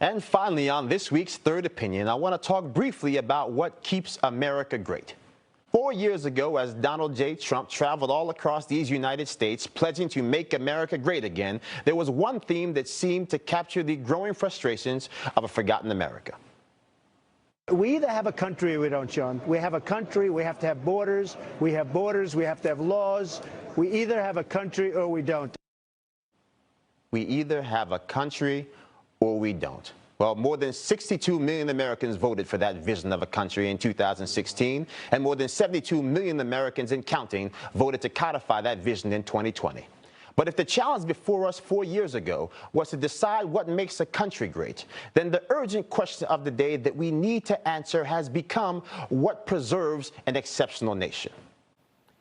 And finally, on this week's Third Opinion, I want to talk briefly about what keeps America great. 4 years ago, as Donald J. Trump traveled all across these United States, pledging to make America great again, there was one theme that seemed to capture the growing frustrations of a forgotten America. We either have a country or we don't, Sean. We have a country, we have to have borders. We have borders, we have to have laws. We either have a country or we don't. We either have a country or we don't. Well, more than 62 million Americans voted for that vision of a country in 2016, and more than 72 million Americans and counting voted to codify that vision in 2020. But if the challenge before us 4 years ago was to decide what makes a country great, then the urgent question of the day that we need to answer has become what preserves an exceptional nation.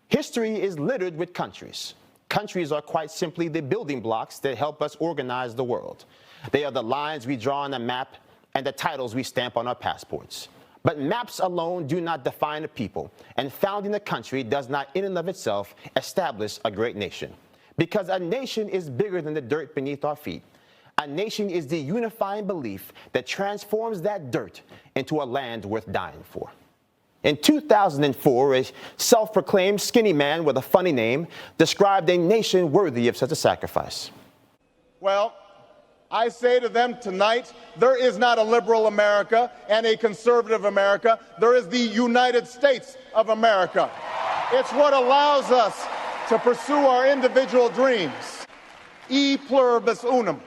History is littered with countries. Countries are quite simply the building blocks that help us organize the world. They are the lines we draw on a map and the titles we stamp on our passports. But maps alone do not define a people, and founding a country does not in and of itself establish a great nation. Because a nation is bigger than the dirt beneath our feet. A nation is the unifying belief that transforms that dirt into a land worth dying for. In 2004, a self-proclaimed skinny man with a funny name described a nation worthy of such a sacrifice. Well, I say to them tonight, there is not a liberal America and a conservative America. There is the United States of America. It's what allows us to pursue our individual dreams. E pluribus unum,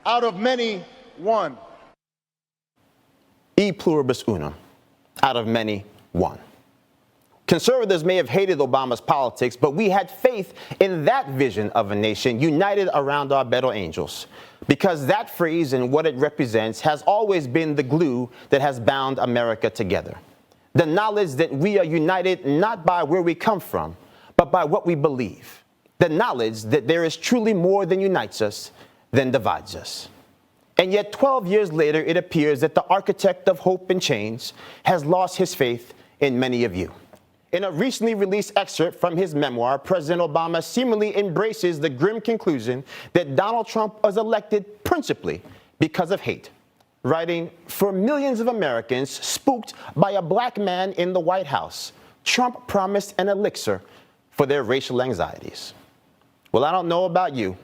out of many, one. E pluribus unum, out of many, one. Conservatives may have hated Obama's politics, but we had faith in that vision of a nation united around our better angels, because that phrase and what it represents has always been the glue that has bound America together. The knowledge that we are united not by where we come from, but by what we believe. The knowledge that there is truly more than unites us than divides us. And yet 12 years later, it appears that the architect of hope and change has lost his faith in many of you. In a recently released excerpt from his memoir, President Obama seemingly embraces the grim conclusion that Donald Trump was elected principally because of hate, writing, "For millions of Americans spooked by a black man in the White House, Trump promised an elixir for their racial anxieties." Well, I don't know about you,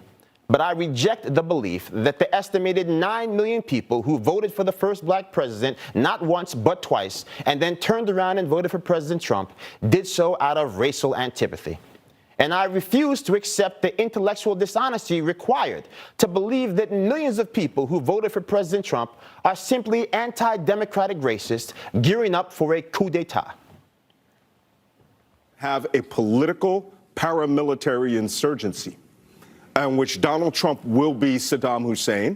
but I reject the belief that the estimated 9 million people who voted for the first black president not once but twice and then turned around and voted for President Trump did so out of racial antipathy. And I refuse to accept the intellectual dishonesty required to believe that millions of people who voted for President Trump are simply anti-democratic racists gearing up for a coup d'etat. Have a political paramilitary insurgency in which Donald Trump will be Saddam Hussein.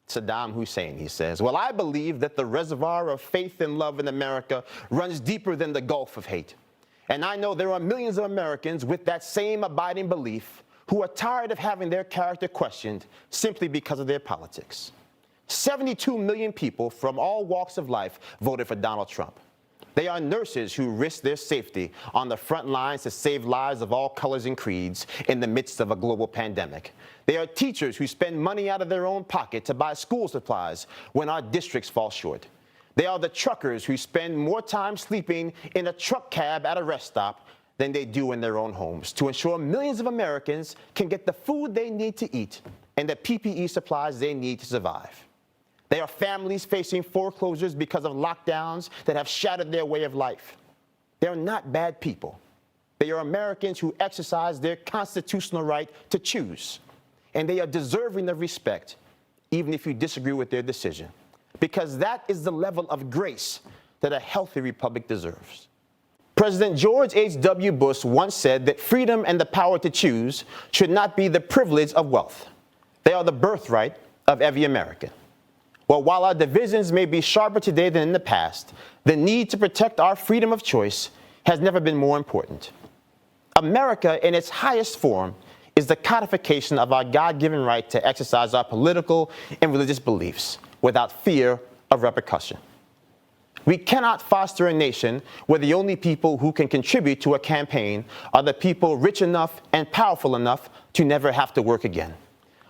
Saddam Hussein, he says. Well, I believe that the reservoir of faith and love in America runs deeper than the gulf of hate. And I know there are millions of Americans with that same abiding belief who are tired of having their character questioned simply because of their politics. 72 million people from all walks of life voted for Donald Trump. They are nurses who risk their safety on the front lines to save lives of all colors and creeds in the midst of a global pandemic. They are teachers who spend money out of their own pocket to buy school supplies when our districts fall short. They are the truckers who spend more time sleeping in a truck cab at a rest stop than they do in their own homes to ensure millions of Americans can get the food they need to eat and the PPE supplies they need to survive. They are families facing foreclosures because of lockdowns that have shattered their way of life. They are not bad people. They are Americans who exercise their constitutional right to choose. And they are deserving of respect, even if you disagree with their decision, because that is the level of grace that a healthy republic deserves. President George H.W. Bush once said that freedom and the power to choose should not be the privilege of wealth. They are the birthright of every American. Well, while our divisions may be sharper today than in the past, the need to protect our freedom of choice has never been more important. America, in its highest form, is the codification of our God-given right to exercise our political and religious beliefs without fear of repercussion. We cannot foster a nation where the only people who can contribute to a campaign are the people rich enough and powerful enough to never have to work again.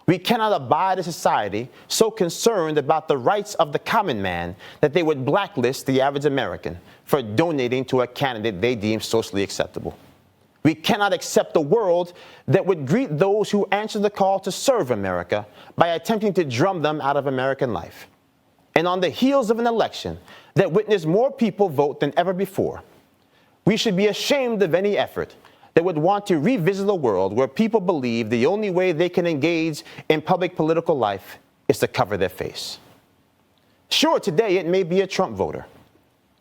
We cannot abide a society so concerned about the rights of the common man that they would blacklist the average American for donating to a candidate they deem socially acceptable. We cannot accept a world that would greet those who answer the call to serve America by attempting to drum them out of American life. And on the heels of an election that witnessed more people vote than ever before, we should be ashamed of any effort that would want to revisit a world where people believe the only way they can engage in public political life is to cover their face. Sure, today it may be a Trump voter,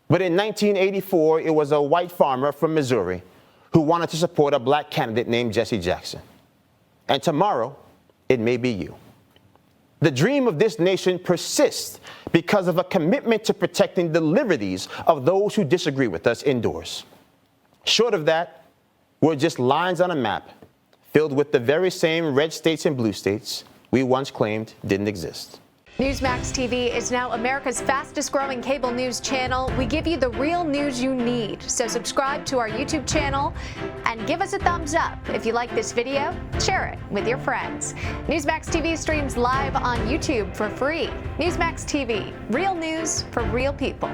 but in 1984 it was a white farmer from Missouri who wanted to support a black candidate named Jesse Jackson. And tomorrow, it may be you. The dream of this nation persists because of a commitment to protecting the liberties of those who disagree with us indoors. Short of that, we're just lines on a map filled with the very same red states and blue states we once claimed didn't exist. Newsmax TV is now America's fastest growing cable news channel. We give you the real news you need. So subscribe to our YouTube channel and give us a thumbs up. If you like this video, share it with your friends. Newsmax TV streams live on YouTube for free. Newsmax TV, real news for real people.